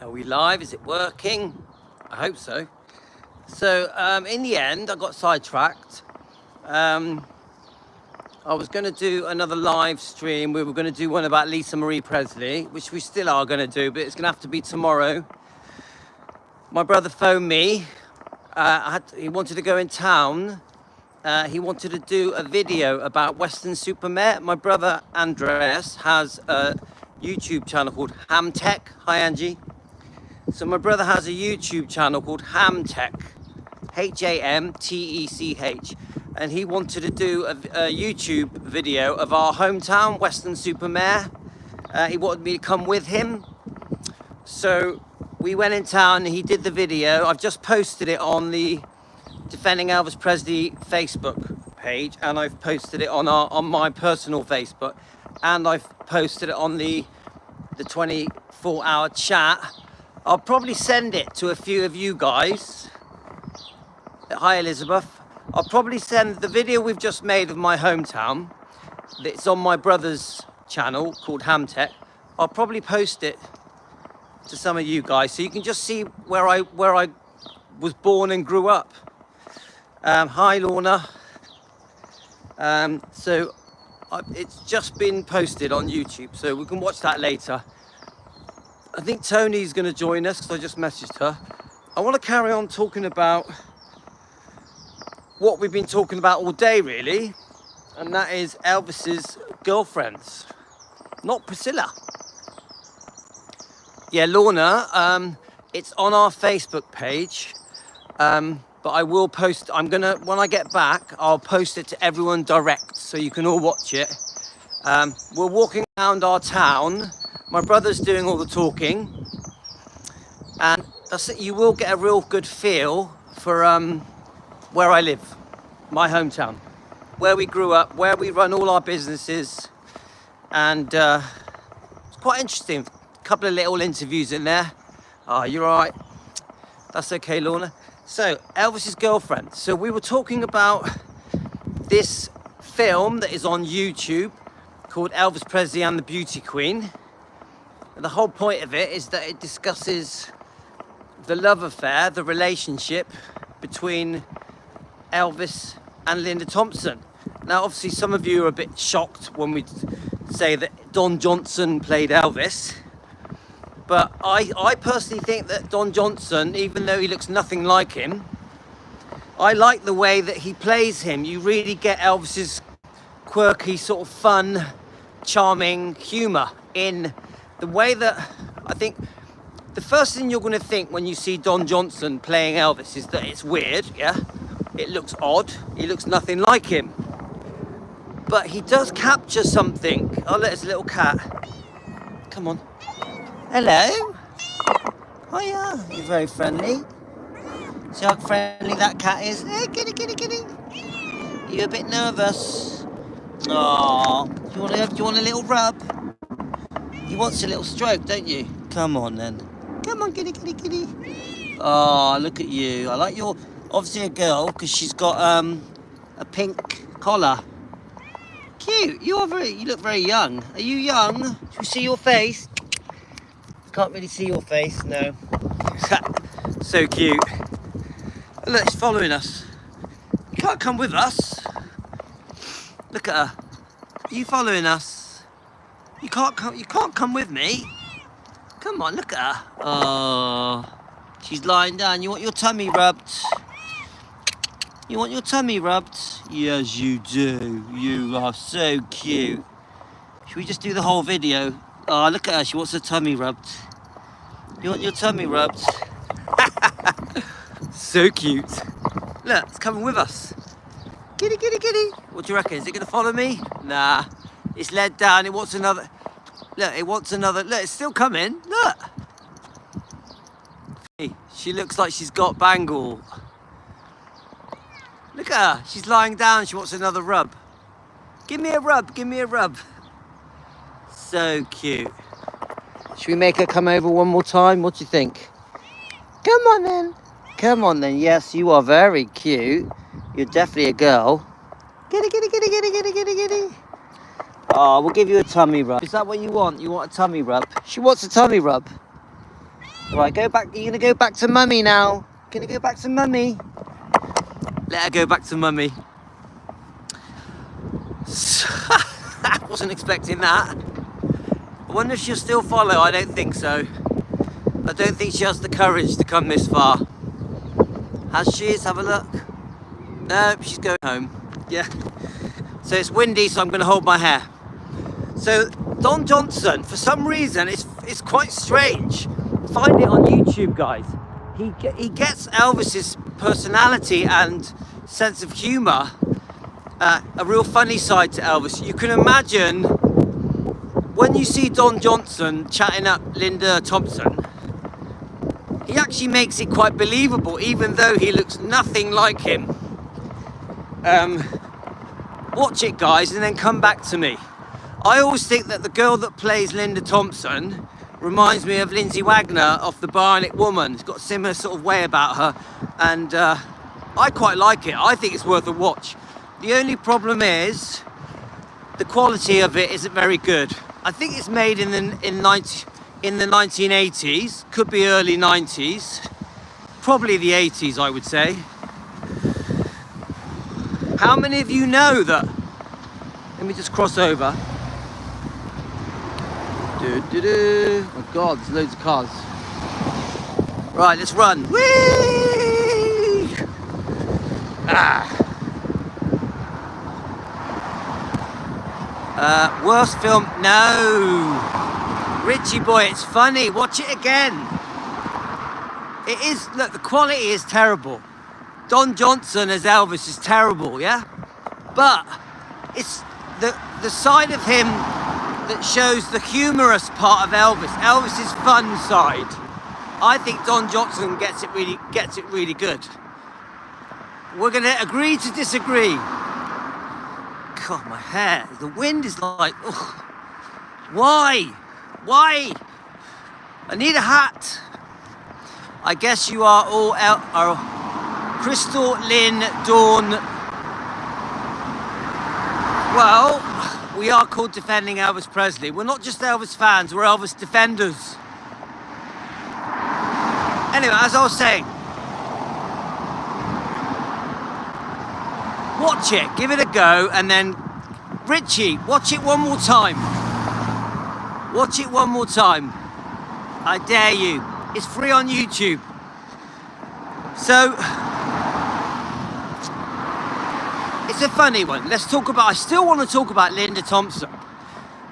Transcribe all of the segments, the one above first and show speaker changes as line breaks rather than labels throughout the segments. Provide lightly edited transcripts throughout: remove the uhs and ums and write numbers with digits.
Are we live? Is it working? I hope so. So in the end, I got sidetracked. I was going to do another live stream. We were going to do one about Lisa Marie Presley, which we still are going to do, but it's going to have to be tomorrow. My brother phoned me. He wanted to go in town. He wanted to do a video about Weston-super-Mare. My brother Andreas has a YouTube channel called Hamtech. Hi, Angie. So my brother has a YouTube channel called Hamtech, Hamtech, and he wanted to do a YouTube video of our hometown, Weston-super-Mare. He wanted me to come with him. So we went in town and he did the video. I've just posted it on the Defending Elvis Presley Facebook page, and I've posted it on my personal Facebook, and I've posted it on the 24-hour chat. I'll probably send it to a few of you guys. Hi, Elizabeth. I'll probably send the video we've just made of my hometown. It's on my brother's channel called Hamtech. I'll probably post it to some of you guys so you can just see where I was born and grew up. Hi, Lorna. It's just been posted on YouTube, so we can watch that later. I think Tony's going to join us because I just messaged her. I want to carry on talking about what we've been talking about all day, really, and that is Elvis's girlfriends, not Priscilla. Yeah, Lorna, it's on our Facebook page, but I will post. When I get back, I'll post it to everyone direct so you can all watch it. We're walking around our town. My brother's doing all the talking, and that's it. You will get a real good feel for where I live, my hometown, where we grew up, where we run all our businesses, and it's quite interesting. A couple of little interviews in there. Oh, you're all right. That's okay, Lorna. So, Elvis's girlfriend. So we were talking about this film that is on YouTube called Elvis Presley and the Beauty Queen. The whole point of it is that it discusses the love affair, the relationship between Elvis and Linda Thompson. Now, obviously, some of you are a bit shocked when we say that Don Johnson played Elvis. But I personally think that Don Johnson, even though he looks nothing like him, I like the way that he plays him. You really get Elvis's quirky, sort of fun, charming humour in the way that I think the first thing you're going to think when you see Don Johnson playing Elvis is that it's weird, yeah? It looks odd. He looks nothing like him. But he does capture something. Oh, look, it's a little cat. Come on. Hello. Hiya. You're very friendly. See how friendly that cat is? Hey, kitty, kitty, kitty. You're a bit nervous. Oh, do you want a little rub? He wants a little stroke, don't you? Come on then. Come on, kitty, kitty, kitty. Oh, look at you. I like your, obviously a girl, because she's got a pink collar. Cute. You look very young. Are you young? Should we see your face? Can't really see your face, no. So cute. Look, it's following us. You can't come with us. Look at her. Are you following us? You can't come with me. Come on, look at her. Oh, she's lying down. You want your tummy rubbed? You want your tummy rubbed? Yes, you do. You are so cute. Should we just do the whole video? Oh, look at her. She wants her tummy rubbed. You want your tummy rubbed? So cute. Look, it's coming with us. Kitty, kitty, kitty. What do you reckon? Is it going to follow me? Nah. It's led down. It wants another. Look, it wants another. Look, it's still coming. Look. She looks like she's got bangle. Look at her. She's lying down. She wants another rub. Give me a rub. Give me a rub. So cute. Should we make her come over one more time? What do you think? Come on then. Come on then. Yes, you are very cute. You're definitely a girl. Kitty, kitty, kitty, kitty, kitty, kitty, kitty. Oh, we'll give you a tummy rub. Is that what you want? You want a tummy rub? She wants a tummy rub. Right, go back. You're gonna go back to mummy now. Gonna go back to mummy. Let her go back to mummy. I wasn't expecting that. I wonder if she'll still follow. I don't think so. I don't think she has the courage to come this far. Has she? Let's have a look. No, she's going home. Yeah. So it's windy, so I'm going to hold my hair. So Don Johnson, for some reason, it's quite strange. Find it on YouTube, guys. He gets Elvis's personality and sense of humour, a real funny side to Elvis. You can imagine when you see Don Johnson chatting up Linda Thompson, he actually makes it quite believable, even though he looks nothing like him. Watch it, guys, and then come back to me. I always think that the girl that plays Linda Thompson reminds me of Lindsay Wagner of The Bionic Woman. It's got a similar sort of way about her, and I quite like it. I think it's worth a watch. The only problem is the quality of it isn't very good. I think it's made in the 1980s, could be early 90s, probably the 80s, I would say. How many of you know that? Let me just cross over. Oh God, there's loads of cars. Right, let's run. Whee! Worst film? No. Richie boy, it's funny. Watch it again. It is. Look, the quality is terrible. Don Johnson as Elvis is terrible, yeah? But it's the side of him that shows the humorous part of Elvis. Elvis's fun side. I think Don Johnson gets it really good. We're gonna agree to disagree. God, my hair. The wind is like, ugh. Why? I need a hat. I guess you are all Crystal, Lynn, Dawn. Well, we are called Defending Elvis Presley. We're not just Elvis fans, we're Elvis defenders. Anyway, as I was saying, watch it, give it a go, and then, Richie, watch it one more time. Watch it one more time. I dare you. It's free on YouTube. So, it's a funny one. Let's talk about, I still want to talk about Linda Thompson.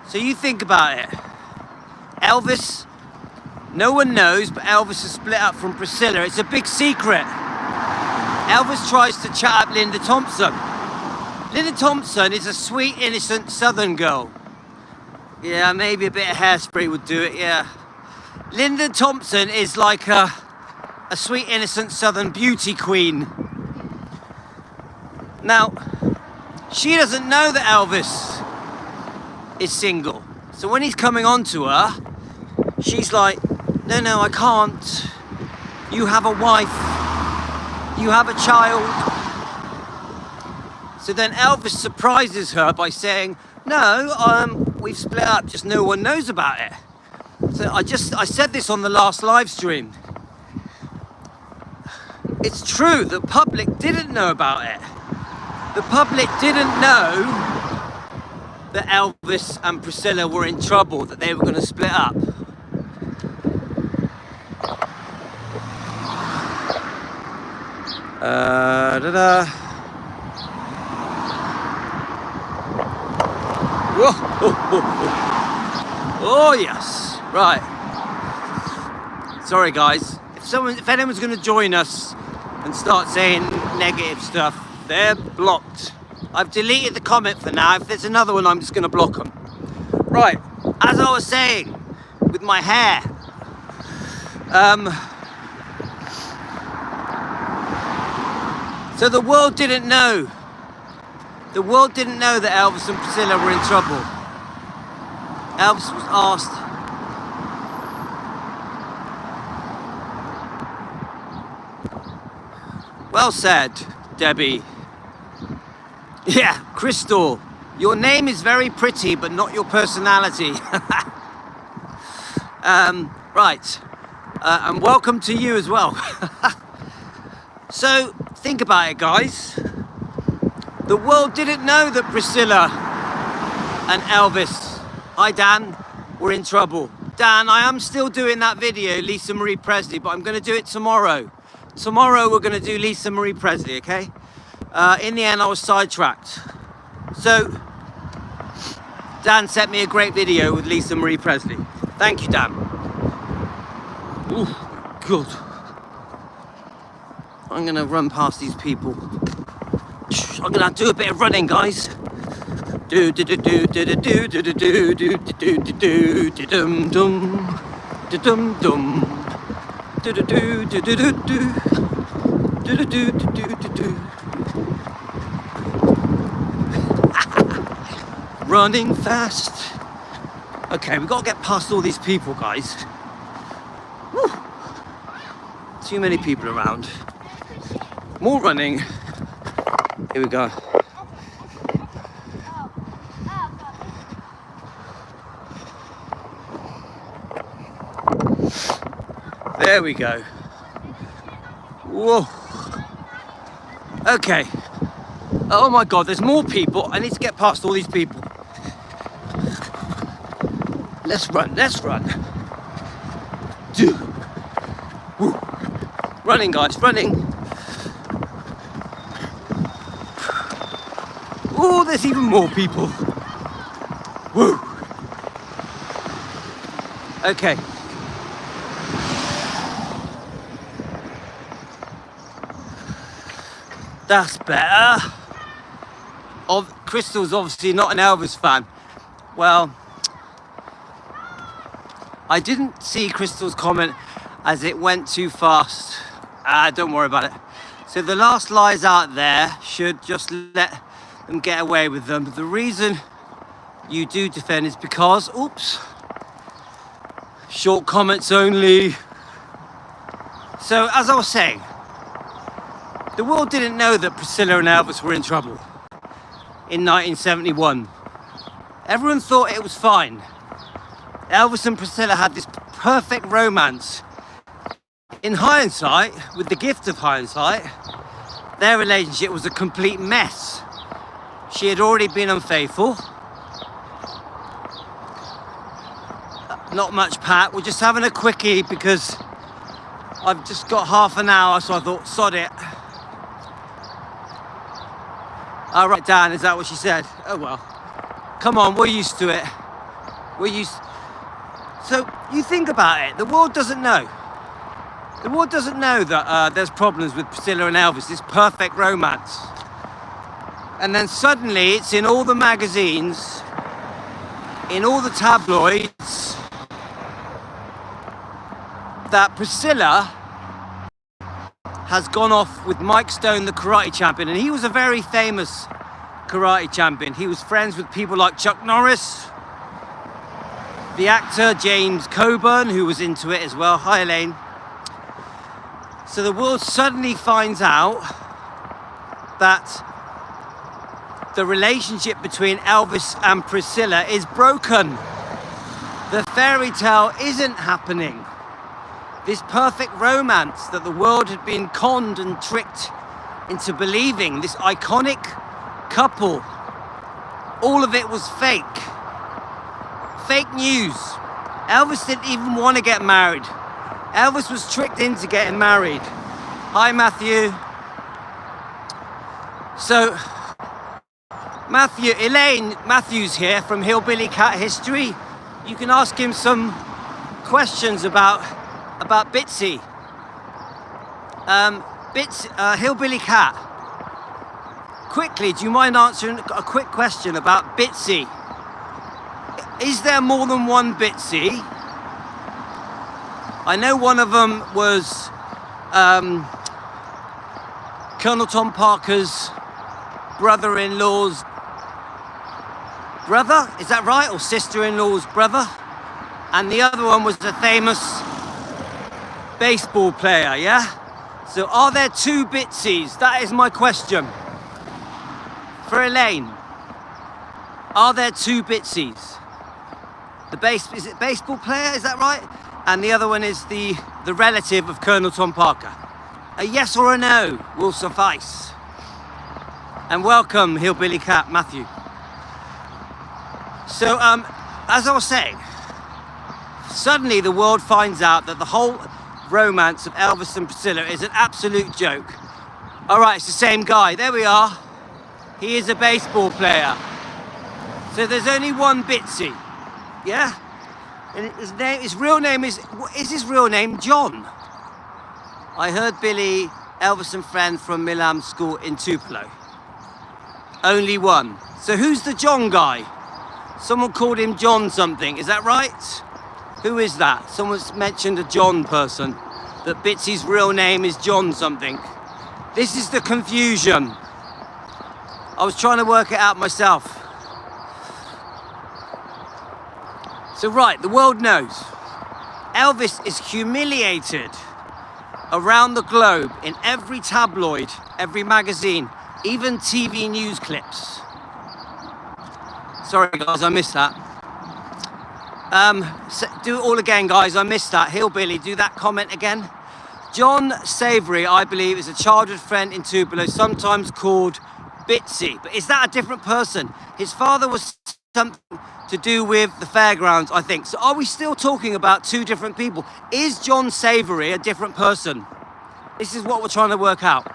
So you think about it. Elvis, no one knows, but Elvis is split up from Priscilla. It's a big secret. Elvis tries to chat up Linda Thompson. Linda Thompson is a sweet, innocent Southern girl. Yeah, maybe a bit of hairspray would do it, yeah. Linda Thompson is like a sweet, innocent Southern beauty queen. Now, she doesn't know that Elvis is single. So when he's coming on to her, she's like, no, I can't. You have a wife. You have a child. So then Elvis surprises her by saying, no, we've split up, just no one knows about it. So I said this on the last live stream. It's true, the public didn't know about it. The public didn't know that Elvis and Priscilla were in trouble, that they were going to split up. Oh yes, right. Sorry guys, if anyone's going to join us and start saying negative stuff, they're blocked. I've deleted the comment for now. If there's another one, I'm just going to block them. Right, as I was saying with my hair, so the world didn't know. The world didn't know that Elvis and Priscilla were in trouble. Elvis was asked. Well said, Debbie. Yeah, Crystal, your name is very pretty, but not your personality. Right, And welcome to you as well. So think about it, guys. The world didn't know that Priscilla and Elvis, hi Dan, were in trouble. Dan, I am still doing that video, Lisa Marie Presley, but I'm going to do it tomorrow. Tomorrow we're going to do Lisa Marie Presley, okay? In the end, I was sidetracked. So Dan sent me a great video with Lisa Marie Presley. Thank you, Dan. Oh my God. I'm gonna run past these people. I'm gonna do a bit of running, guys. Do do do do do do do do do do do do do do dum dum dum dum do do do do do do do do do do do do. Running fast. Okay, we've got to get past all these people, guys. Woo. Too many people around. More running. Here we go. There we go. Whoa. Okay. Oh my God, there's more people. I need to get past all these people. Let's run, let's run. Woo. Running, guys, running. Oh, there's even more people. Woo. Okay. That's better. Crystal's obviously not an Elvis fan. Well, I didn't see Crystal's comment as it went too fast. Don't worry about it. So the last lies out there should just let them get away with them. But the reason you do defend is because, oops, short comments only. So as I was saying, the world didn't know that Priscilla and Elvis were in trouble in 1971. Everyone thought it was fine. Elvis and Priscilla had this perfect romance. In hindsight, with the gift of hindsight, their relationship was a complete mess. She had already been unfaithful. Not much, Pat. We're just having a quickie because I've just got half an hour, so I thought, sod it. All right, Dan, is that what she said? Oh, well. Come on, we're used to it. We're used... So, you think about it. The world doesn't know. The world doesn't know that there's problems with Priscilla and Elvis, this perfect romance. And then suddenly, it's in all the magazines, in all the tabloids, that Priscilla has gone off with Mike Stone, the karate champion, and he was a very famous karate champion. He was friends with people like Chuck Norris, the actor James Coburn, who was into it as well. Hi, Elaine. So the world suddenly finds out that the relationship between Elvis and Priscilla is broken. The fairy tale isn't happening. This perfect romance that the world had been conned and tricked into believing, this iconic couple, all of it was fake. Fake news. Elvis didn't even want to get married. Elvis was tricked into getting married. Hi, Matthew. So, Elaine Matthews here from Hillbilly Cat History. You can ask him some questions about Bitsy. Hillbilly Cat. Quickly, do you mind answering a quick question about Bitsy? Is there more than one Bitsy? I know one of them was Colonel Tom Parker's brother-in-law's brother, is that right? Or sister-in-law's brother? And the other one was the famous baseball player, yeah? So are there two Bitsies? That is my question. For Elaine, are there two Bitsies? Is it baseball player, is that right? and the other one is the relative of Colonel Tom Parker. A yes or a no will suffice. And welcome, Hillbilly Cat Matthew. So, as I was saying, suddenly the world finds out that the whole romance of Elvis and Priscilla is an absolute joke. All right, it's the same guy. There we are. He is a baseball player. So there's only one Bitsy, yeah? And his real name is his real name John? I heard Billy, Elvis and friend from Milam School in Tupelo. Only one. So who's the John guy? Someone called him John something, is that right? Who is that? Someone's mentioned a John person, that Bitsy's real name is John something. This is the confusion. I was trying to work it out myself. So right, the world knows. Elvis is humiliated around the globe in every tabloid, every magazine, even TV news clips. Sorry guys, I missed that. Do it all again guys, I missed that. Hillbilly, do that comment again. John Savory, I believe, is a childhood friend in Tupelo, sometimes called Bitsy. But is that a different person? His father was something to do with the fairgrounds, I think. So are we still talking about two different people? Is John Savory a different person? This is what we're trying to work out.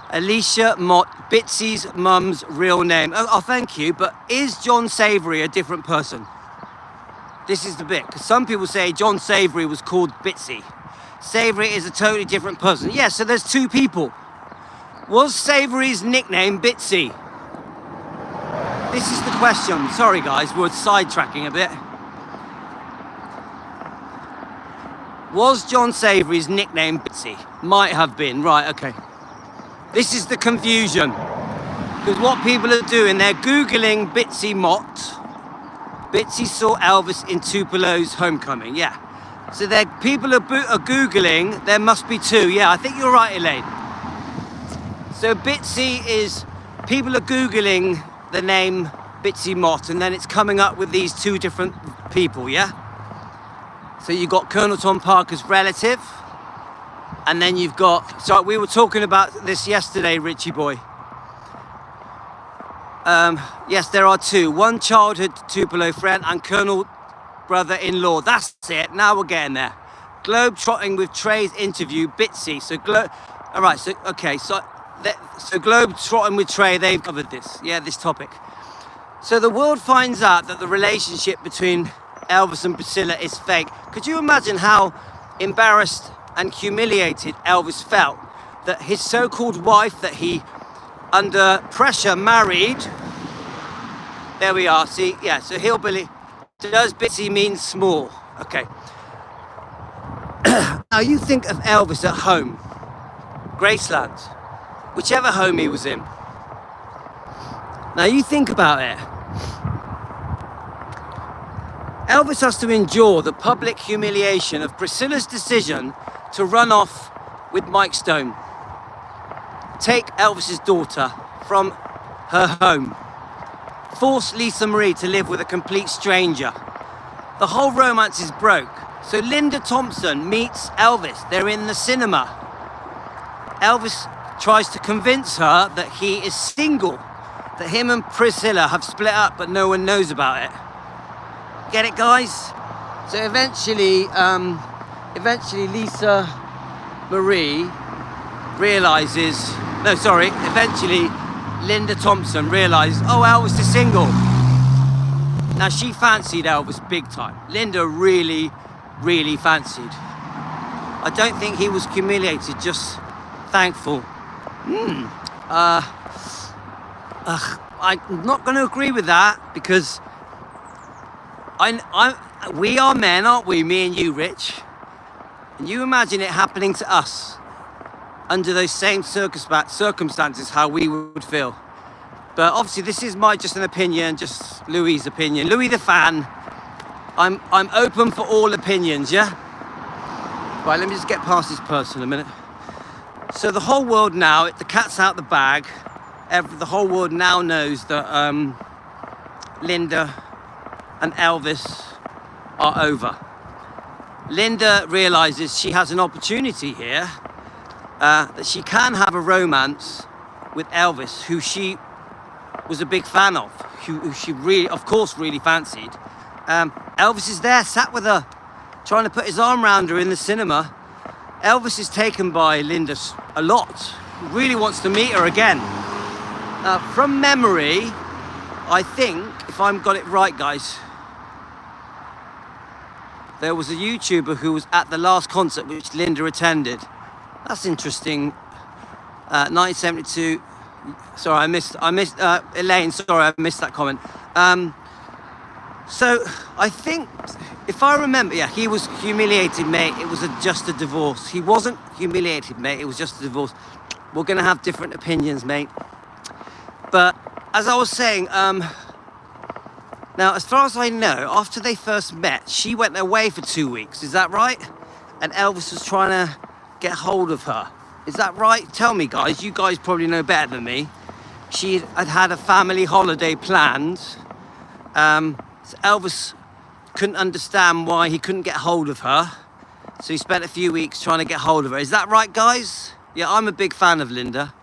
Alicia Mott, Bitsy's mum's real name. Oh, thank you, but is John Savory a different person? This is the bit, because some people say John Savory was called Bitsy. Savory is a totally different person. Yeah, so there's two people. Was Savory's nickname Bitsy? This is the question. Sorry guys, we're sidetracking a bit. Was John Savory's nickname Bitsy? Might have been, right, okay. This is the confusion. Because what people are doing, they're Googling Bitsy Mott. Bitsy saw Elvis in Tupelo's homecoming, yeah. So people are Googling, there must be two. Yeah, I think you're right, Elaine. So Bitsy is, people are Googling the name Bitsy Mott, and then it's coming up with these two different people, yeah? So you've got Colonel Tom Parker's relative, and then you've got, so we were talking about this yesterday, Richie boy. Yes, there are two. One childhood Tupelo friend and Colonel brother-in-law. That's it. Now we're getting there. Globe-trotting with Trey's interview, Bitsy. So, all right, so, okay, so Globe-trotting with Trey, they've covered this. Yeah, this topic. So the world finds out that the relationship between Elvis and Priscilla is fake. Could you imagine how embarrassed and humiliated Elvis felt that his so-called wife that he, under pressure, married? There we are, see, yeah, so Hillbilly. Does Bitsy mean small? Okay. Now you think of Elvis at home, Graceland, whichever home he was in. Now you think about it. Elvis has to endure the public humiliation of Priscilla's decision to run off with Mike Stone. Take Elvis's daughter from her home. Force Lisa Marie to live with a complete stranger. The whole romance is broke. So Linda Thompson meets Elvis. They're in the cinema. Elvis tries to convince her that he is single, that him and Priscilla have split up, but no one knows about it. Get it, guys? So eventually Lisa Marie realizes, eventually Linda Thompson realized, oh, Elvis is single. Now she fancied Elvis big time. Linda really, really fancied. I don't think he was humiliated, just thankful. I'm not going to agree with that, because we are men, aren't we? Me and you, Rich. And you imagine it happening to us under those same circumstances, how we would feel. But obviously this is just an opinion, just Louis' opinion. Louis the fan. I'm open for all opinions, yeah? Right, let me just get past this person a minute. So the whole world now, the cat's out the bag. The whole world now knows that Linda and Elvis are over. Linda realizes she has an opportunity here, that she can have a romance with Elvis, who she was a big fan of, who she really, of course, really fancied. Elvis is there, sat with her, trying to put his arm around her in the cinema. Elvis is taken by Linda a lot. He really wants to meet her again. From memory, I think, if I've got it right, guys, there was a YouTuber who was at the last concert which Linda attended. That's interesting. 1972. Sorry, I missed Elaine. Sorry, I missed that comment. So I think, if I remember, yeah, he was humiliated, mate. It was just a divorce. He wasn't humiliated, mate. It was just a divorce. We're gonna have different opinions, mate. But as I was saying, now, as far as I know, after they first met, she went away for 2 weeks. Is that right? And Elvis was trying to get hold of her. Is that right? Tell me, guys. You guys probably know better than me. She had a family holiday planned. So Elvis couldn't understand why he couldn't get hold of her. So he spent a few weeks trying to get hold of her. Is that right, guys? Yeah, I'm a big fan of Linda.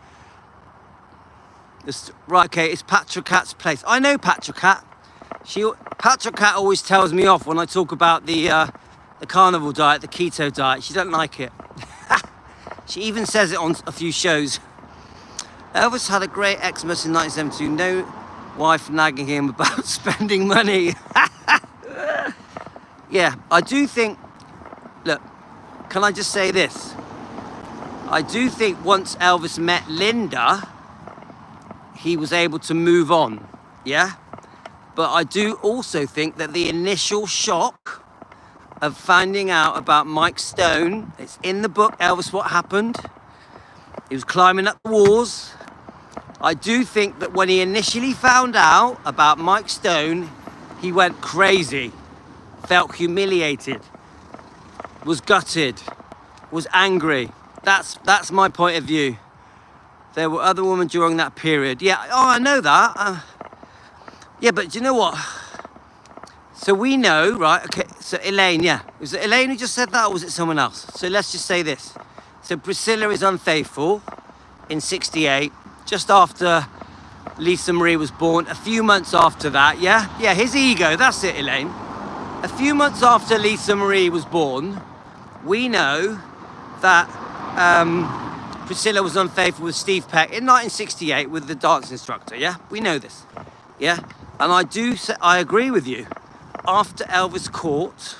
Right, okay, it's Patricat's place. I know Patricat. Patricat always tells me off when I talk about the carnivore diet, the keto diet. She doesn't like it. She even says it on a few shows. Elvis had a great Xmas in 1972. No wife nagging him about spending money. Yeah, I do think, look, can I just say this? I do think once Elvis met Linda, he was able to move on, yeah? But I do also think that the initial shock of finding out about Mike Stone, it's in the book, Elvis, What Happened? He was climbing up the walls. I do think that when he initially found out about Mike Stone, he went crazy, felt humiliated, was gutted, was angry. That's my point of view. There were other women during that period. Yeah, oh, I know that. Yeah, but do you know what? So we know, right? Okay, so Elaine, yeah. Was it Elaine who just said that, or was it someone else? So let's just say this. So Priscilla is unfaithful in 68, just after Lisa Marie was born, a few months after that, yeah? Yeah, his ego, that's it, Elaine. A few months after Lisa Marie was born, we know that Priscilla was unfaithful with Steve Peck in 1968 with the dance instructor, yeah? We know this, yeah? And I agree with you. After Elvis caught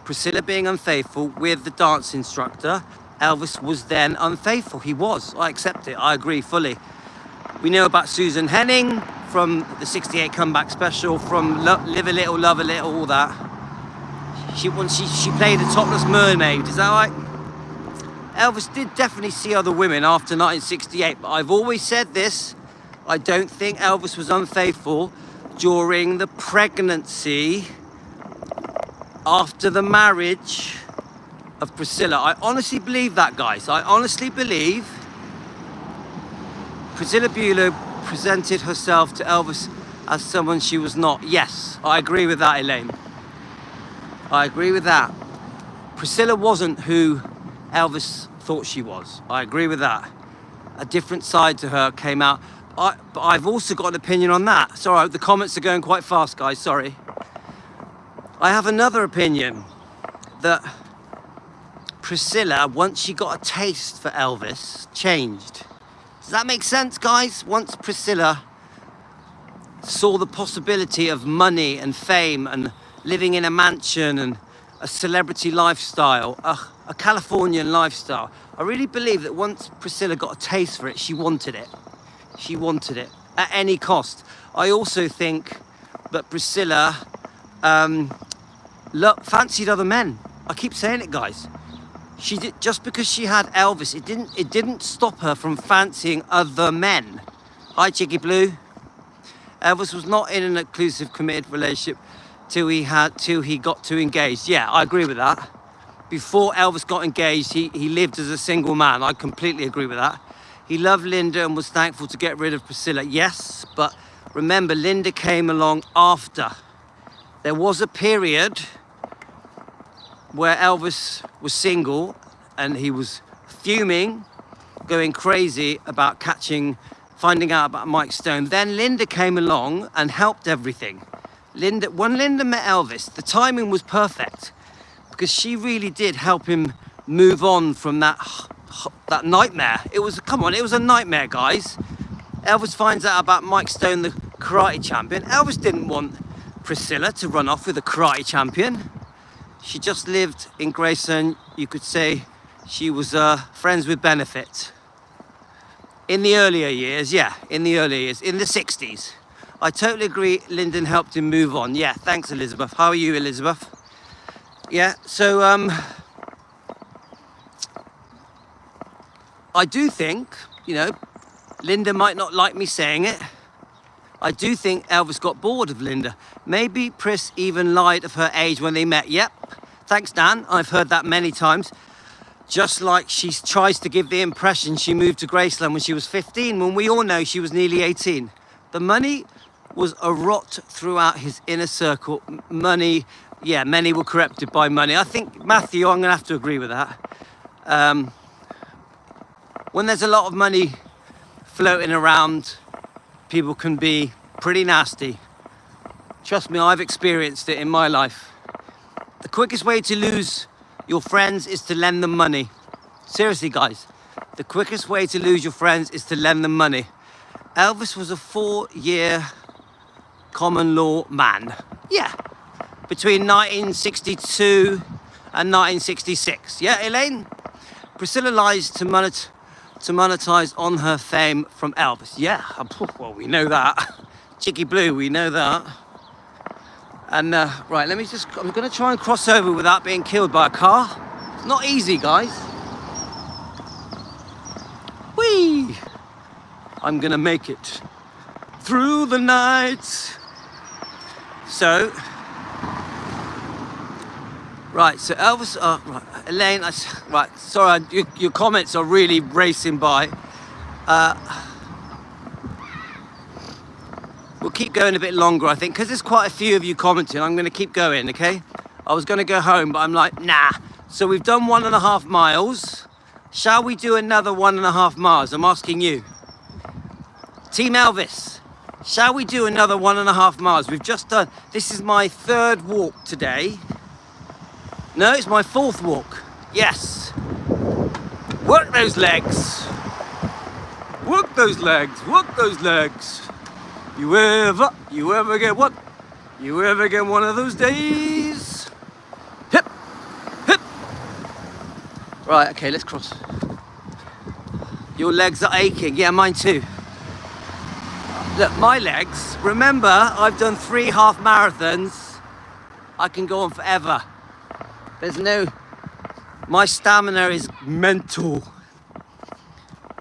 Priscilla being unfaithful with the dance instructor, Elvis was then unfaithful. He was. I accept it. I agree fully. We know about Susan Henning from the 68 comeback special, from Live a Little, Love a Little, all that. She played a topless mermaid. Is that right? Elvis did definitely see other women after 1968, but I've always said this. I don't think Elvis was unfaithful during the pregnancy after the marriage of Priscilla. I honestly believe that, guys. I honestly believe Priscilla Bueller presented herself to Elvis as someone she was not. Yes, I agree with that, Elaine. I agree with that. Priscilla wasn't who Elvis thought she was. I agree with that. A different side to her came out. But I've also got an opinion on that. Sorry, the comments are going quite fast, guys. Sorry. I have another opinion that Priscilla, once she got a taste for Elvis, changed. Does that make sense, guys? Once Priscilla saw the possibility of money and fame and living in a mansion and a celebrity lifestyle, a Californian lifestyle, I really believe that once Priscilla got a taste for it, she wanted it. She wanted it at any cost. I also think that Priscilla fancied other men. I keep saying it, guys. She did, just because she had Elvis, it didn't stop her from fancying other men. Hi, Chicky Blue. Elvis was not in an exclusive, committed relationship till he got too engaged. Yeah, I agree with that. Before Elvis got engaged, he lived as a single man. I completely agree with that. He loved Linda and was thankful to get rid of Priscilla. Yes, but remember, Linda came along after. There was a period where Elvis was single and he was fuming, going crazy about finding out about Mike Stone. Then Linda came along and helped everything. When Linda met Elvis, the timing was perfect because she really did help him move on from that nightmare. It was a nightmare, guys. Elvis finds out about Mike Stone, the karate champion. Elvis didn't want Priscilla to run off with a karate champion. She just lived in Graceland. You could say she was friends with benefit. In the earlier years, in the 60s. I totally agree, Lyndon helped him move on. Yeah, thanks, Elizabeth. How are you, Elizabeth? Yeah, so I do think, Linda might not like me saying it. I do think Elvis got bored of Linda. Maybe Pris even lied of her age when they met. Yep, thanks, Dan. I've heard that many times. Just like she tries to give the impression she moved to Graceland when she was 15, when we all know she was nearly 18. The money was a rot throughout his inner circle. Many were corrupted by money. I think, Matthew, I'm going to have to agree with that. When there's a lot of money floating around, people can be pretty nasty. Trust me, I've experienced it in my life. The quickest way to lose your friends is to lend them money. Seriously, guys, the quickest way to lose your friends is to lend them money. Elvis was a 4-year common law man. Yeah. Between 1962 and 1966. Yeah, Elaine? Priscilla lies to monetize on her fame from Elvis. Yeah, well, we know that. Chicky Blue, we know that. And, right, I'm going to try and cross over without being killed by a car. It's not easy, guys. Whee! I'm going to make it through the night. So, right, so Elvis, right, Elaine, right, sorry, your comments are really racing by. We'll keep going a bit longer, I think, because there's quite a few of you commenting. I'm going to keep going, okay? I was going to go home, but I'm like, nah. So we've done 1.5 miles. Shall we do another 1.5 miles? I'm asking you. Team Elvis, shall we do another 1.5 miles? We've just done, this is my 3rd walk today. No, it's my 4th walk. Yes. Work those legs. Work those legs. Work those legs. You ever get what? You ever get one of those days? Hip, hip. Right, okay, let's cross. Your legs are aching. Yeah, mine too. Look, my legs, remember, I've done 3 half marathons. I can go on forever. My stamina is mental.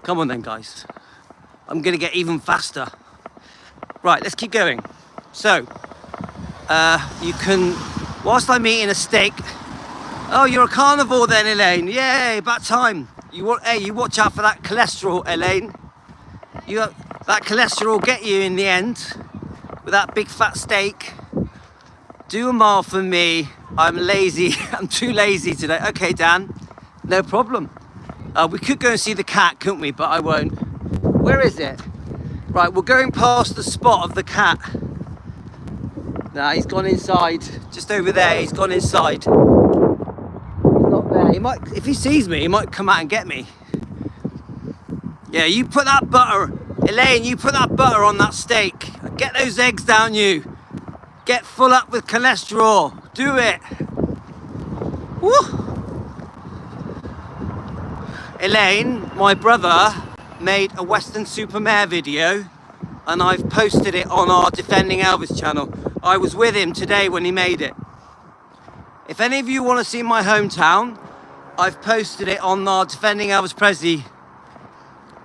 Come on then, guys. I'm gonna get even faster. Right, let's keep going. So, you can, whilst I'm eating a steak. Oh, you're a carnivore then, Elaine. Yay, about time. You watch out for that cholesterol, Elaine. That cholesterol will get you in the end with that big fat steak. Do a mile for me. I'm lazy. I'm too lazy today. Okay, Dan, no problem. We could go and see the cat, couldn't we? But I won't. Where is it? Right, we're going past the spot of the cat. Nah, he's gone inside. Just over there, he's gone inside. He's not there. He might, if he sees me, he might come out and get me. Yeah, you put that butter, Elaine, you put that butter on that steak. Get those eggs down, you. Get full up with cholesterol. Do it. Woo! Elaine, my brother, made a Western Supermare video and I've posted it on our Defending Elvis channel. I was with him today when he made it. If any of you want to see my hometown, I've posted it on our Defending Elvis Presley.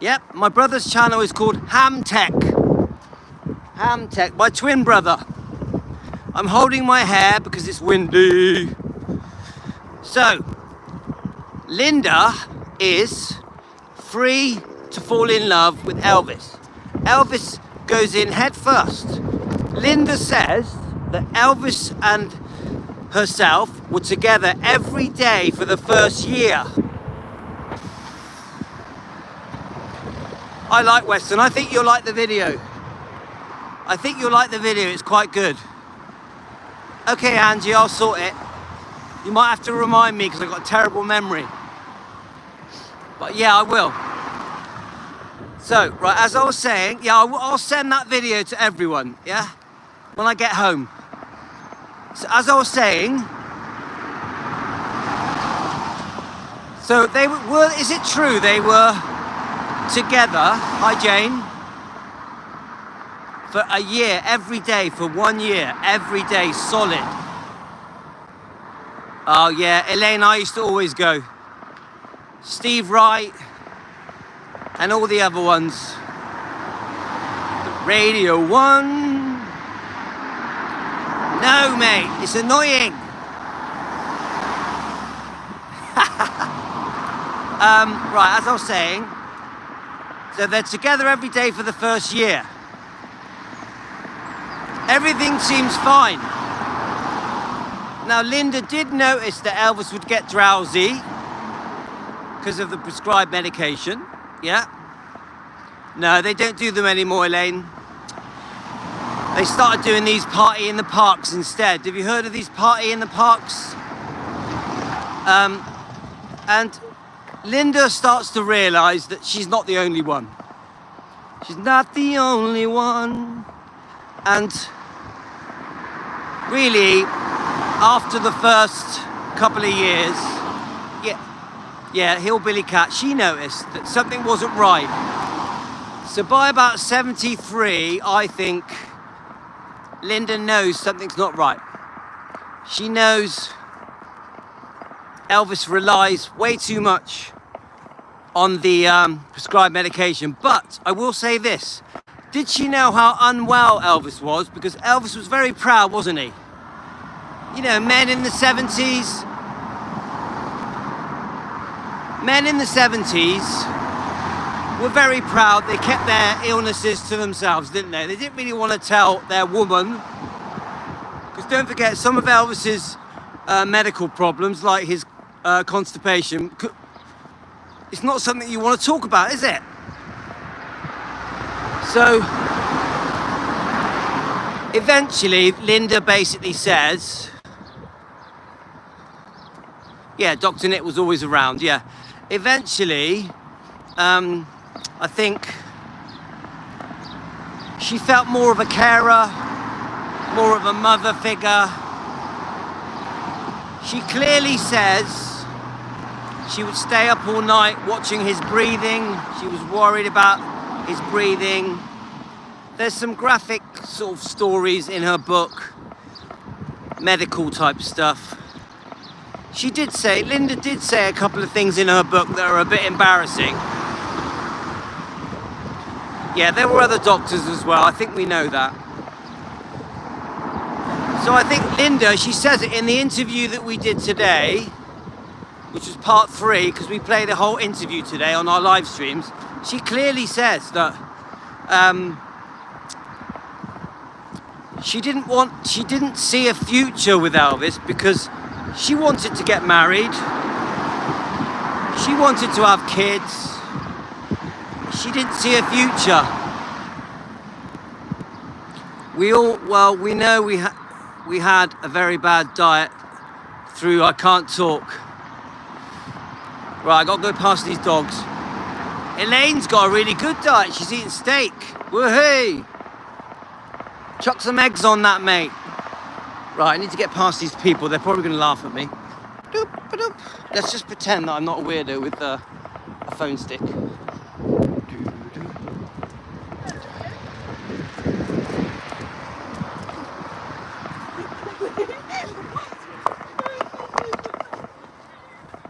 Yep, my brother's channel is called Ham Tech. Ham Tech, my twin brother. I'm holding my hair because it's windy. So, Linda is free to fall in love with Elvis. Elvis goes in head first. Linda says that Elvis and herself were together every day for the first year. I like Western. I think you'll like the video. I think you'll like the video. It's quite good. Okay, Angie, I'll sort it. You might have to remind me because I've got a terrible memory. But yeah, I will. So, right, as I was saying, yeah, I'll send that video to everyone, yeah? When I get home. So, as I was saying, so they were, is it true they were together, hi Jane, for a year, every day, for 1 year, every day, solid? Oh yeah, Elaine, I used to always go. Steve Wright, and all the other ones. Radio 1. No, mate, it's annoying. Right, as I was saying, so they're together every day for the first year. Everything seems fine. Now, Linda did notice that Elvis would get drowsy because of the prescribed medication. Yeah. No, they don't do them anymore, Elaine. They started doing these party in the parks instead. Have you heard of these party in the parks? And Linda starts to realise that she's not the only one. She's not the only one. And really, after the first couple of years, yeah, Hillbilly Cat, she noticed that something wasn't right. So by about 73, I think Linda knows something's not right. She knows Elvis relies way too much on the prescribed medication. But I will say this. Did she know how unwell Elvis was? Because Elvis was very proud, wasn't he? You know, men in the 70s were very proud. They kept their illnesses to themselves, didn't they? They didn't really want to tell their woman. Because don't forget, some of Elvis's medical problems, like his constipation, it's not something you want to talk about, is it? So, eventually, Linda basically says, yeah, Dr. Nick was always around, yeah. Eventually, I think she felt more of a carer, more of a mother figure. She clearly says she would stay up all night watching his breathing. She was worried about his breathing. There's some graphic sort of stories in her book, medical type stuff. She did say, Linda did say a couple of things in her book that are a bit embarrassing. Yeah, there were other doctors as well, I think we know that. So I think Linda, she says it in the interview that we did today, which was part 3, because we play the whole interview today on our live streams. She clearly says that she didn't see a future with Elvis because she wanted to get married. She wanted to have kids. She didn't see a future. We know we had a very bad diet through I Can't Talk. Right, I got to go past these dogs. Elaine's got a really good diet. She's eating steak. Woohoo! Chuck some eggs on that, mate. Right, I need to get past these people. They're probably going to laugh at me. Doop, ba-doop. Let's just pretend that I'm not a weirdo with a phone stick.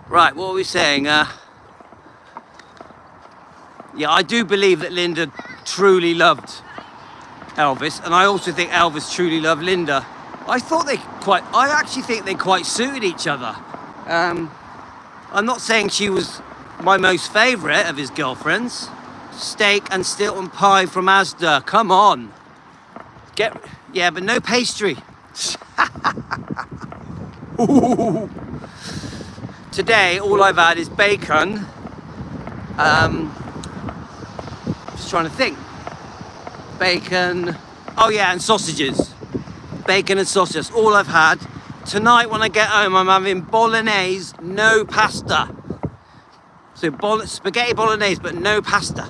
Right, what were we saying? Yeah, I do believe that Linda truly loved Elvis, and I also think Elvis truly loved Linda. I actually think they quite suited each other. I'm not saying she was my most favourite of his girlfriends. Steak and Stilton pie from Asda, come on. Yeah, but no pastry. Ooh. Today, all I've had is bacon. Just trying to think. Bacon. Oh yeah, and sausages. Bacon and sausages. All I've had. Tonight, when I get home, I'm having bolognese, no pasta. So spaghetti bolognese, but no pasta.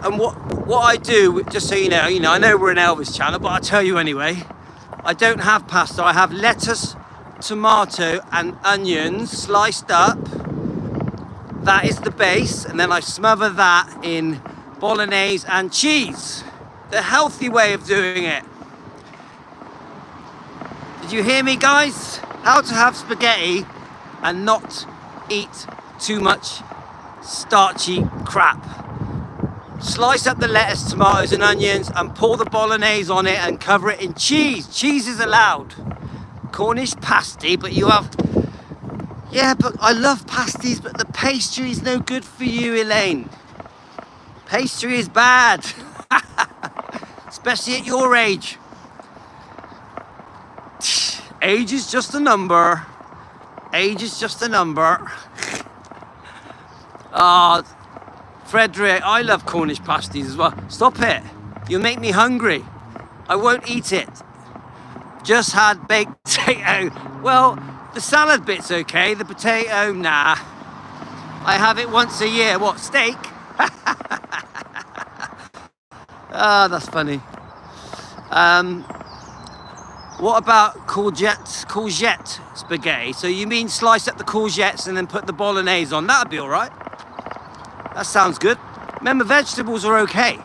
And what I do, just so you know, I know we're an Elvis channel, but I'll tell you anyway. I don't have pasta. I have lettuce, tomato, and onions sliced up. That is the base, and then I smother that in bolognese and cheese. The healthy way of doing it. Did you hear me, guys? How to have spaghetti and not eat too much starchy crap. Slice up the lettuce, tomatoes and onions and pour the bolognese on it and cover it in cheese. Cheese is allowed. Cornish pasty, but you have... Yeah, but I love pasties, but the pastry is no good for you, Elaine. Pastry is bad. Especially at your age. Age is just a number. Age is just a number. Frederick, I love Cornish pasties as well. Stop it. You'll make me hungry. I won't eat it. Just had baked potato. Well, the salad bit's okay. The potato, nah. I have it once a year. What, steak? That's funny. What about courgette spaghetti? So you mean slice up the courgettes and then put the bolognese on? That'd be all right. That sounds good. Remember, vegetables are okay.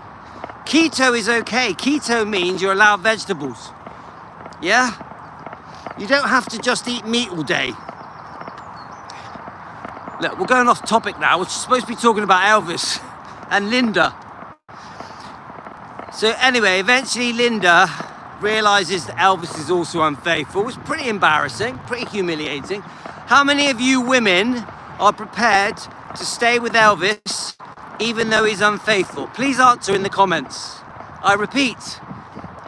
Keto is okay. Keto means you're allowed vegetables. Yeah? You don't have to just eat meat all day. Look, we're going off topic now. We're supposed to be talking about Elvis and Linda. So anyway, eventually Linda realizes that Elvis is also unfaithful. It's pretty embarrassing, pretty humiliating. How many of you women are prepared to stay with Elvis even though he's unfaithful? Please answer in the comments. I repeat,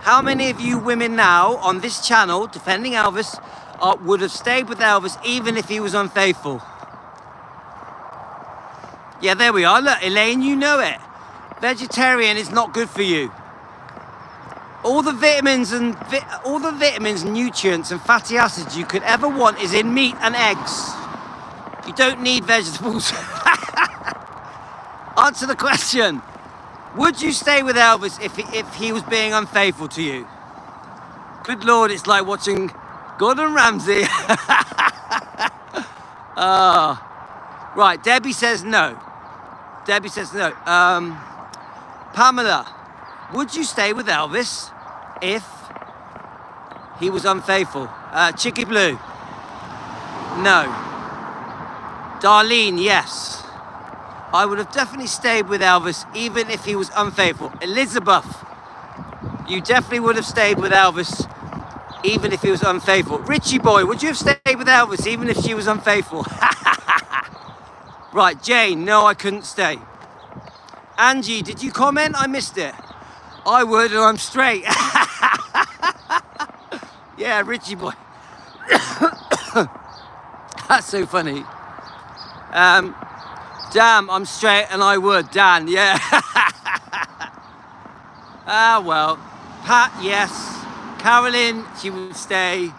how many of you women now on this channel defending Elvis would have stayed with Elvis even if he was unfaithful? Yeah, there we are. Look, Elaine, you know it. Vegetarian is not good for you. All the vitamins, nutrients and fatty acids you could ever want is in meat and eggs. You don't need vegetables. Answer the question. Would you stay with Elvis if he was being unfaithful to you? Good Lord, it's like watching Gordon Ramsay. Right, Debbie says no. Debbie says no. Pamela, would you stay with Elvis if he was unfaithful? Chicky Blue, no. Darlene, yes. I would have definitely stayed with Elvis even if he was unfaithful. Elizabeth, you definitely would have stayed with Elvis even if he was unfaithful. Richie boy, would you have stayed with Elvis even if she was unfaithful? Right, Jane, no, I couldn't stay. Angie, did you comment? I missed it. I would, and I'm straight. Yeah, Richie boy. That's so funny. Damn, I'm straight and I would. Dan, yeah. Well. Pat, yes. Carolyn, she would stay.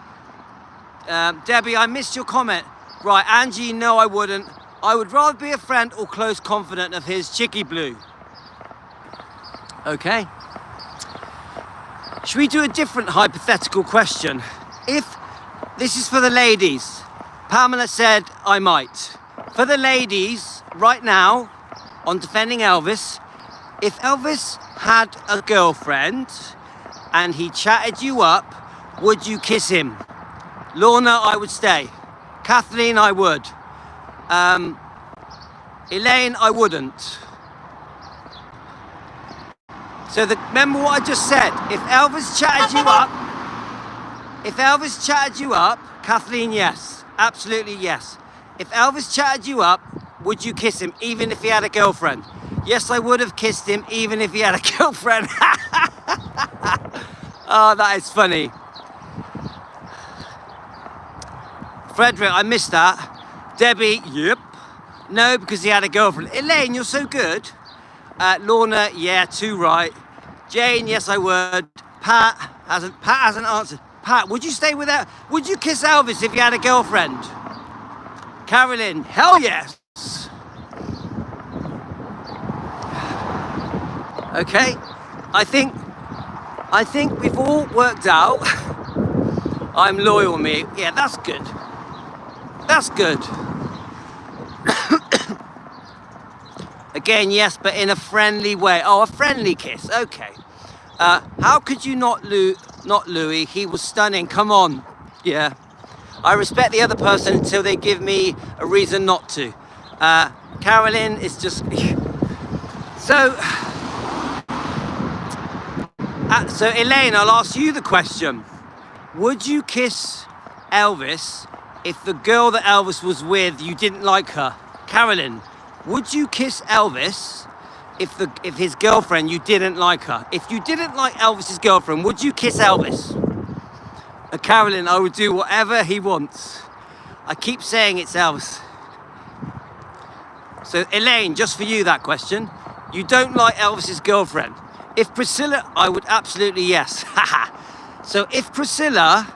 Debbie, I missed your comment. Right, Angie, no, I wouldn't. I would rather be a friend or close confidant of his. Chicky Blue. Okay. Should we do a different hypothetical question? If this is for the ladies, Pamela said I might. For the ladies, right now, on defending Elvis, if Elvis had a girlfriend and he chatted you up, would you kiss him? Lorna, I would stay. Kathleen, I would. Elaine, I wouldn't. So remember what I just said. If Elvis chatted you up, Kathleen, yes. Absolutely yes. If Elvis chatted you up, would you kiss him even if he had a girlfriend? Yes, I would have kissed him even if he had a girlfriend. Oh, that is funny. Frederick, I missed that. Debbie, yep. No, because he had a girlfriend. Elaine, you're so good. Lorna, yeah, too right. Jane, yes, I would. Pat hasn't answered. Pat, would you stay with that? Would you kiss Elvis if you had a girlfriend? Carolyn, hell yes. Okay, I think we've all worked out. I'm loyal, me. Yeah, that's good. That's good. Again, yes, but in a friendly way. Oh, a friendly kiss. Okay. How could you not Louis? He was stunning. Come on. Yeah. I respect the other person until they give me a reason not to. Carolyn is just... So Elaine, I'll ask you the question. Would you kiss Elvis if the girl that Elvis was with, you didn't like her? Carolyn, would you kiss Elvis if his girlfriend, you didn't like her? If you didn't like Elvis's girlfriend, would you kiss Elvis? Carolyn, I would do whatever he wants. I keep saying it's Elvis. So Elaine, just for you that question. You don't like Elvis's girlfriend. If Priscilla, I would absolutely yes. So if Priscilla,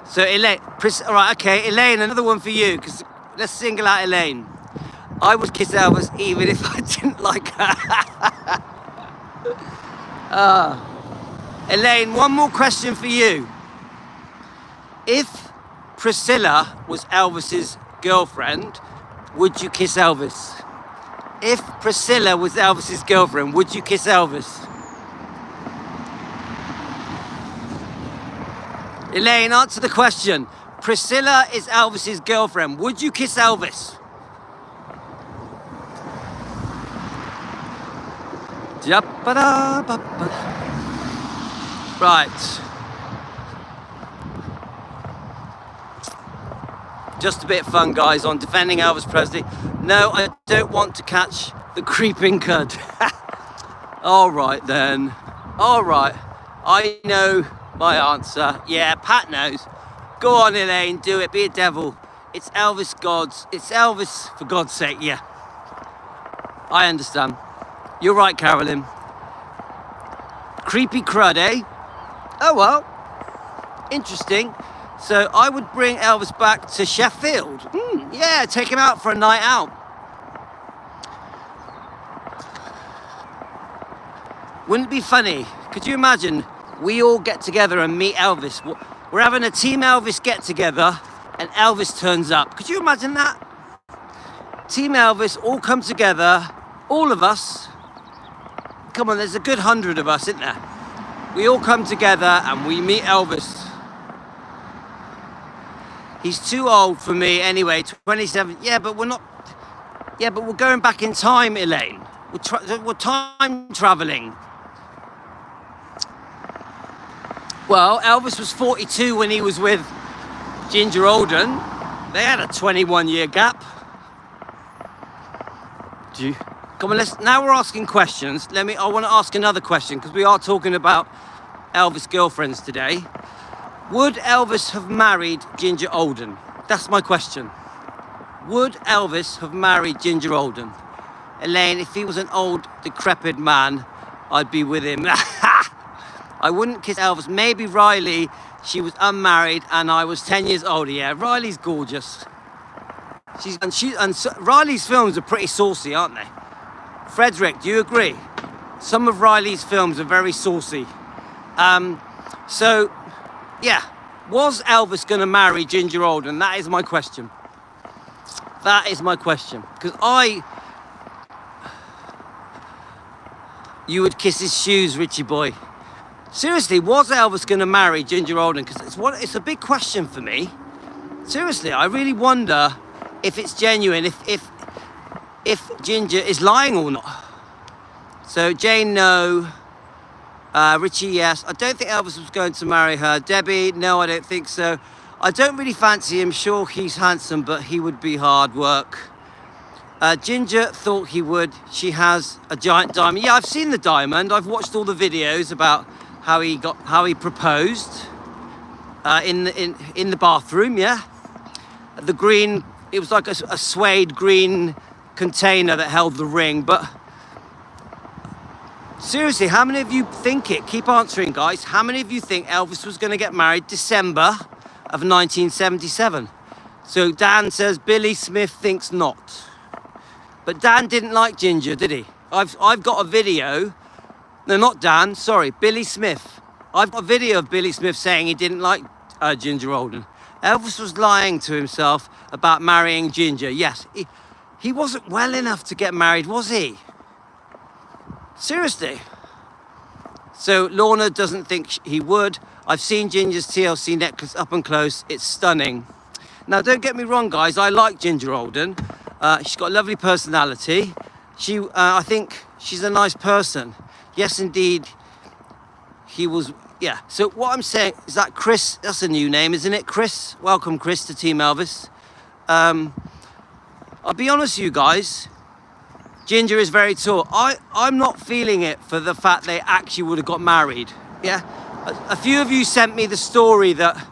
so Elaine, all right, okay, Elaine, another one for you, because let's single out Elaine. I would kiss Elvis even if I didn't like her. Elaine, one more question for you. If Priscilla was Elvis's girlfriend, would you kiss Elvis? If Priscilla was Elvis's girlfriend, would you kiss Elvis? Elaine, answer the question. Priscilla is Elvis's girlfriend. Would you kiss Elvis? Right. Just a bit of fun, guys, on defending Elvis Presley. No, I don't want to catch the creeping cud. All right, then. All right. I know my answer. Yeah, Pat knows. Go on, Elaine, do it. Be a devil. It's Elvis gods. It's Elvis, for God's sake, yeah. I understand. You're right, Carolyn. Creepy crud, eh? Oh, well. Interesting. So I would bring Elvis back to Sheffield. Yeah, take him out for a night out. Wouldn't it be funny? Could you imagine we all get together and meet Elvis? We're having a Team Elvis get together and Elvis turns up. Could you imagine that? Team Elvis all come together, all of us. Come on, there's a good 100 of us, isn't there? We all come together and we meet Elvis. He's too old for me anyway, 27. Yeah, but we're not... Yeah, but we're going back in time, Elaine. We're time traveling. Well, Elvis was 42 when he was with Ginger Alden. They had a 21-year gap. Come on, now we're asking questions. I want to ask another question, because we are talking about Elvis girlfriends today. Would Elvis have married Ginger Alden? That's my question. Would Elvis have married Ginger Alden? Elaine, if he was an old, decrepit man, I'd be with him. I wouldn't kiss Elvis. Maybe Riley, she was unmarried and I was 10 years older. Yeah, Riley's gorgeous. Riley's films are pretty saucy, aren't they? Frederick, do you agree? Some of Riley's films are very saucy. So, yeah, was Elvis going to marry Ginger Alden? That is my question. That is my question. Because you would kiss his shoes, Richie boy. Seriously, was Elvis going to marry Ginger Alden? Because it's a big question for me. Seriously, I really wonder if it's genuine, if Ginger is lying or not. So Jane, no. Richie, yes. I don't think Elvis was going to marry her. Debbie, no, I don't think so. I don't really fancy him. Sure, he's handsome, but he would be hard work. Ginger thought he would. She has a giant diamond. Yeah, I've seen the diamond. I've watched all the videos about how he proposed in the bathroom. Yeah, the green. It was like a suede green container that held the ring. But seriously, how many of you think it? Keep answering, guys. How many of you think Elvis was going to get married December of 1977? So Dan says Billy Smith thinks not. But Dan didn't like Ginger, did he? I've got a video. No, not Dan. Sorry, Billy Smith. I've got a video of Billy Smith saying he didn't like Ginger Alden. Elvis was lying to himself about marrying Ginger. Yes, he wasn't well enough to get married, was he? Seriously. So Lorna doesn't think he would. I've seen Ginger's TLC necklace up and close. It's stunning. Now, don't get me wrong, guys. I like Ginger Alden. She's got a lovely personality. I think she's a nice person. Yes, indeed. He was, yeah. So what I'm saying is that Chris, that's a new name, isn't it? Chris, welcome Chris to Team Elvis. I'll be honest with you guys. Ginger is very tall. I'm not feeling it for the fact they actually would have got married. Yeah. A few of you sent me the story that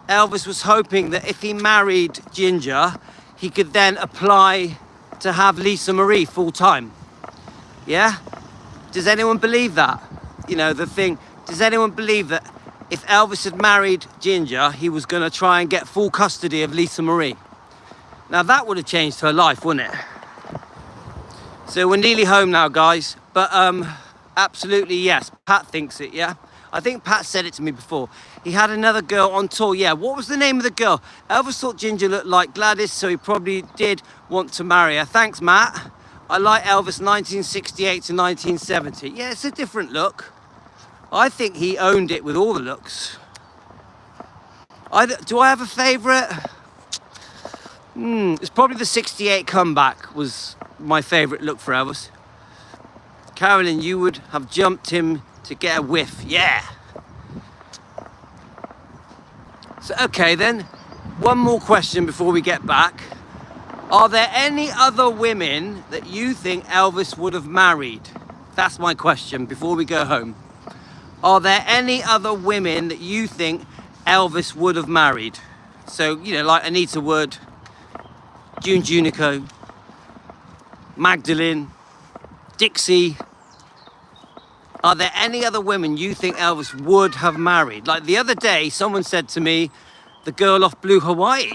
Elvis was hoping that if he married Ginger, he could then apply to have Lisa Marie full time. Yeah? Does anyone believe that? You know, the thing, does anyone believe that if Elvis had married Ginger, he was going to try and get full custody of Lisa Marie? Now that would have changed her life, wouldn't it? So we're nearly home now, guys. But absolutely, yes. Pat thinks it, yeah? I think Pat said it to me before. He had another girl on tour. Yeah, what was the name of the girl? Elvis thought Ginger looked like Gladys, so he probably did want to marry her. Thanks, Matt. I like Elvis 1968 to 1970. Yeah, it's a different look. I think he owned it with all the looks. Do I have a favourite? It's probably the 68 comeback was my favourite look for Elvis. Carolyn, you would have jumped him to get a whiff. Yeah. So, okay then, one more question before we get back. Are there any other women that you think Elvis would have married? That's my question before we go home. Are there any other women that you think Elvis would have married? So, you know, like Anita Wood, June Junico, Magdalene, Dixie. Are there any other women you think Elvis would have married? Like the other day, someone said to me, the girl off Blue Hawaii.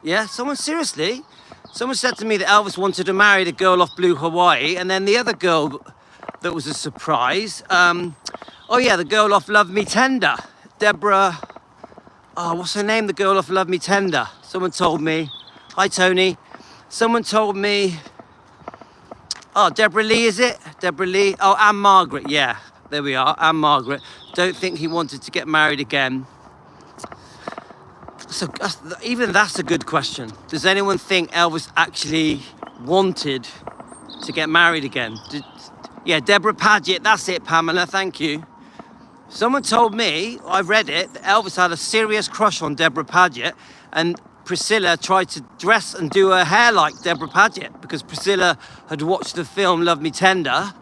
Yeah, someone said to me that Elvis wanted to marry the girl off Blue Hawaii, and then the other girl that was a surprise. Oh yeah, the girl off Love Me Tender. Deborah, what's her name? The girl off Love Me Tender. Someone told me. Hi, Tony. Someone told me, Deborah Lee, is it? Deborah Lee. Oh, and Margaret. Yeah, there we are. And Margaret. Don't think he wanted to get married again. So even that's a good question. Does anyone think Elvis actually wanted to get married again? Yeah, Deborah Paget. That's it, Pamela. Thank you. Someone told me, I've read it, that Elvis had a serious crush on Deborah Paget, and Priscilla tried to dress and do her hair like Deborah Paget because Priscilla had watched the film Love Me Tender,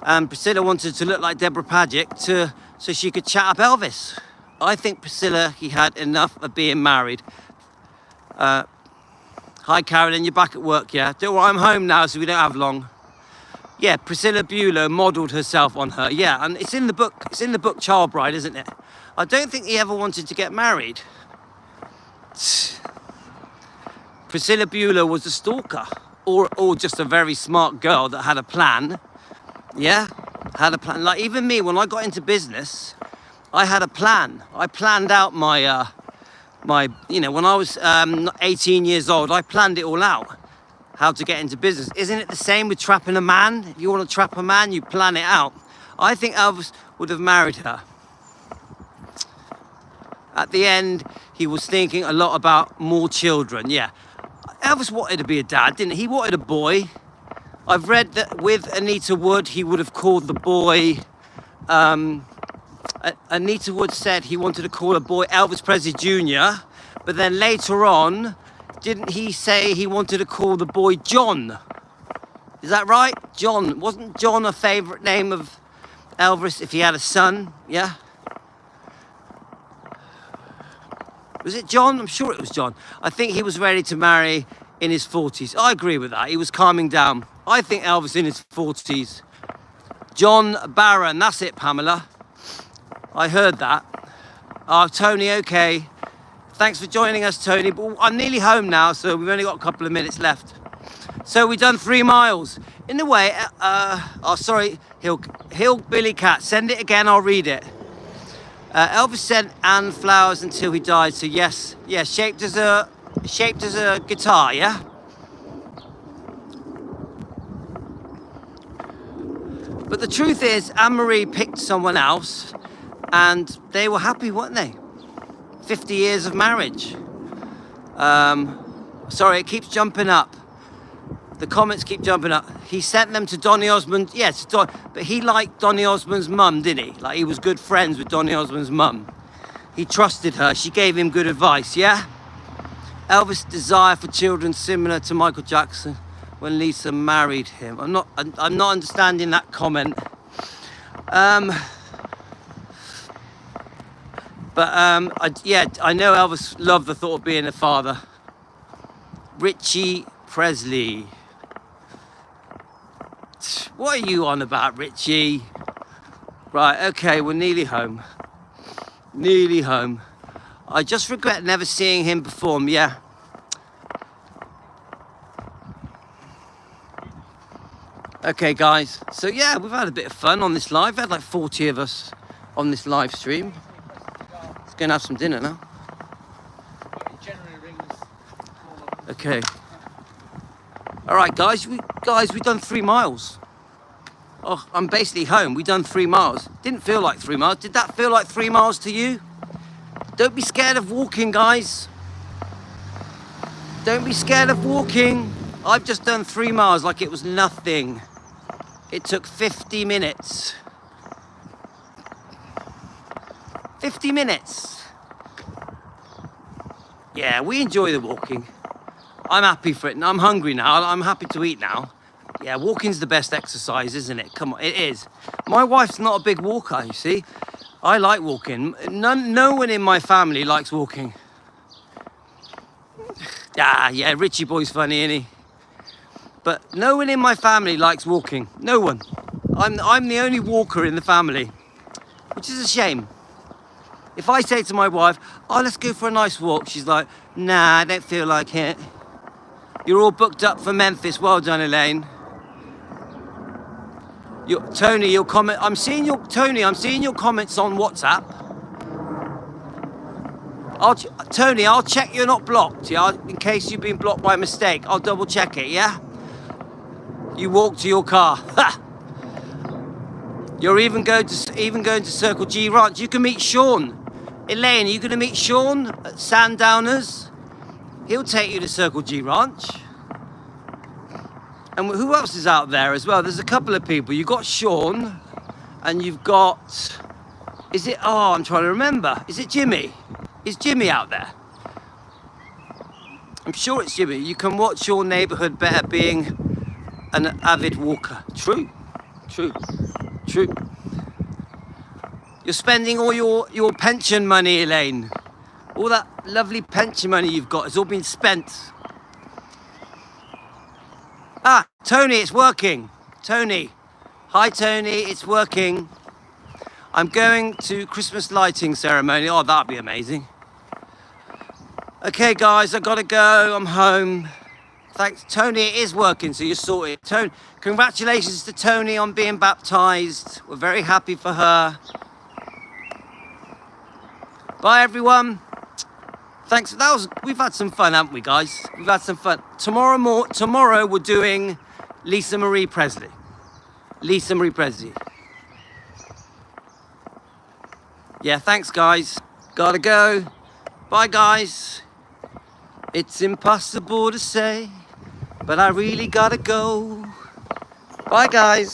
and Priscilla wanted to look like Deborah Paget so she could chat up Elvis. I think Priscilla, he had enough of being married. Hi, Carolyn, you're back at work, yeah? Don't worry, I'm home now, so we don't have long. Yeah, Priscilla Bueller modelled herself on her. Yeah, and it's in the book. It's in the book Child Bride, isn't it? I don't think he ever wanted to get married. Priscilla Bueller was a stalker, or just a very smart girl that had a plan. Yeah, had a plan. Like even me, when I got into business, I had a plan. I planned out my, when I was 18 years old, I planned it all out. How to get into business. Isn't it the same with trapping a man? If you want to trap a man, you plan it out. I think Elvis would have married her. At the end, he was thinking a lot about more children. Yeah, Elvis wanted to be a dad, didn't he? He wanted a boy. I've read that with Anita Wood, he would have called the boy... Anita Wood said he wanted to call a boy Elvis Presley Jr., but then later on, didn't he say he wanted to call the boy John? Is that right? John. Wasn't John a favourite name of Elvis if he had a son? Yeah? Was it John? I'm sure it was John. I think he was ready to marry in his 40s. I agree with that. He was calming down. I think Elvis in his 40s. John Barron. That's it, Pamela. I heard that. Oh, Tony, okay. Thanks for joining us, Tony. But I'm nearly home now, so we've only got a couple of minutes left. So we've done 3 miles. In a way, oh, sorry, Hillbilly Cat. Send it again, I'll read it. Elvis sent Anne flowers until he died. So yes, shaped as a guitar, yeah? But the truth is, Anne-Marie picked someone else, and they were happy, weren't they? 50 years of marriage. Sorry, it keeps jumping up. The comments keep jumping up. He sent them to Donny Osmond. Yes, but he liked Donny Osmond's mum, didn't he? Like, he was good friends with Donny Osmond's mum. He trusted her. She gave him good advice, yeah? Elvis' desire for children similar to Michael Jackson when Lisa married him. I'm not understanding that comment. I know Elvis loved the thought of being a father. Richie Presley. What are you on about, Richie? Right, okay, we're nearly home. Nearly home. I just regret never seeing him perform, yeah. Okay, guys. So, yeah, we've had a bit of fun on this live. We've had like 40 of us on this live stream. Let's go and have some dinner now. Okay. All right, guys, we've done 3 miles. Oh, I'm basically home. We've done 3 miles. Didn't feel like 3 miles. Did that feel like 3 miles to you? Don't be scared of walking, guys. Don't be scared of walking. I've just done 3 miles like it was nothing. It took 50 minutes. 50 minutes. Yeah, we enjoy the walking. I'm happy for it. I'm hungry now. I'm happy to eat now. Yeah, walking's the best exercise, isn't it? Come on, it is. My wife's not a big walker, you see. I like walking. No one in my family likes walking. Yeah, Richie boy's funny, isn't he? But no one in my family likes walking. No one. I'm the only walker in the family, which is a shame. If I say to my wife, oh, let's go for a nice walk, she's like, nah, I don't feel like it. You're all booked up for Memphis. Well done, Elaine. Tony, your comment. I'm seeing your comments on WhatsApp. Tony, I'll check you're not blocked, yeah? In case you've been blocked by mistake, I'll double check it, yeah? You walk to your car. You're even going to Circle G Ranch. You can meet Sean. Elaine, are you going to meet Sean at Sandowners? He'll take you to Circle G Ranch. And who else is out there as well? There's a couple of people. You've got Sean, and you've got... I'm trying to remember. Is it Jimmy? Is Jimmy out there? I'm sure it's Jimmy. You can watch your neighbourhood better being an avid walker. True. You're spending all your pension money, Elaine. All that lovely pension money you've got has all been spent. Ah, Tony, it's working. Tony. Hi, Tony, it's working. I'm going to Christmas lighting ceremony. Oh, that'd be amazing. Okay, guys, I gotta go. I'm home. Thanks, Tony, it is working, so you're sorted. Tony, congratulations to Tony on being baptized. We're very happy for her. Bye, everyone. Thanks. We've had some fun, haven't we, guys? We've had some fun. Tomorrow we're doing Lisa Marie Presley. Lisa Marie Presley. Yeah, thanks, guys. Gotta go. Bye, guys. It's impossible to say, but I really gotta go. Bye, guys.